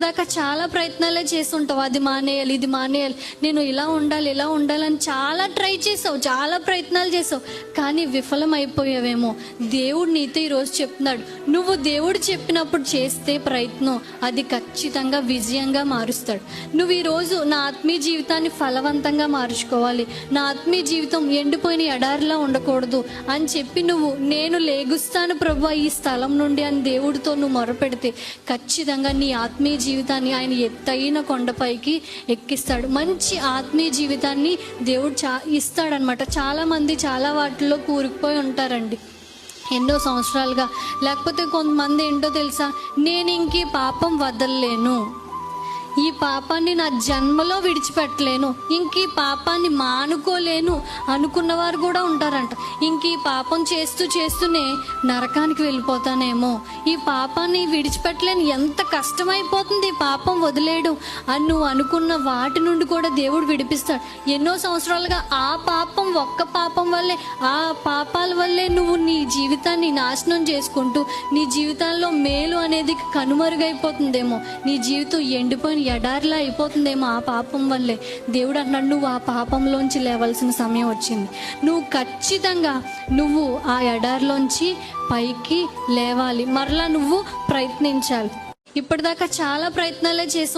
దాకా చాలా ప్రయత్నాలే చేస్తుంటావు, అది మానేయాలి, ఇది మానేయాలి, నేను ఇలా ఉండాలని చాలా ట్రై చేసావు, చాలా ప్రయత్నాలు చేసావు, కానీ విఫలం అయిపోయావేమో. దేవుడు నీతో ఈరోజు చెప్తున్నాడు, నువ్వు దేవుడు చెప్పినప్పుడు చేస్తే ప్రయత్నం అది ఖచ్చితంగా విజయంగా మారుస్తాడు. నువ్వు ఈరోజు నా ఆత్మీయ జీవితాన్ని ఫలవంతంగా మార్చుకోవాలి, నా ఆత్మీయ జీవితం ఎండిపోయిన ఎడారిలా ఉండకూడదు అని చెప్పి నువ్వు నేను లేగుస్తాను ప్రభువా ఈ స్థలం నుండి అని దేవుడితో నువ్వు మొరపెడితే ఖచ్చితంగా నీ ఆత్మీయ జీవితాన్ని ఆయన ఎత్తైన కొండపైకి ఎక్కిస్తాడు. మంచి ఆత్మీయ జీవితాన్ని దేవుడు ఇస్తాడనమాట. చాలామంది చాలా వాటిల్లో కూరుకుపోయి ఉంటారండి ఎన్నో సంవత్సరాలుగా. లేకపోతే కొంతమంది ఏంటో తెలుసా, నేను ఇంక ఈ పాపం వదలలేను, ఈ పాపాన్ని నా జన్మలో విడిచిపెట్టలేను, ఇంక ఈ పాపాన్ని మానుకోలేను అనుకున్నవారు కూడా ఉంటారంట. ఇంక ఈ పాపం చేస్తూనే నరకానికి వెళ్ళిపోతానేమో, ఈ పాపాన్ని విడిచిపెట్టలేను, ఎంత కష్టమైపోతుంది ఈ పాపం వదిలేయడం అని నువ్వు అనుకున్న వాటి నుండి కూడా దేవుడు విడిపిస్తాడు. ఎన్నో సంవత్సరాలుగా ఆ పాపం, ఒక్క పాపం వల్లే, ఆ పాపాల వల్లే నువ్వు నీ జీవితాన్ని నాశనం చేసుకుంటూ నీ జీవితాల్లో మేలు అనేది కనుమరుగైపోతుందేమో, నీ జీవితం ఎండిపోయిన ఎడారిలా అయిపోతుందేమో ఆ పాపం వల్లే. దేవుడు అన్నాడు, నువ్వు ఆ పాపంలోంచి లేవాల్సిన సమయం వచ్చింది, నువ్వు ఖచ్చితంగా నువ్వు ఆ ఎడారిలోంచి పైకి లేవాలి, మరలా నువ్వు ప్రయత్నించాలి. ఇప్పటిదాకా చాలా ప్రయత్నాలే చేస్తూ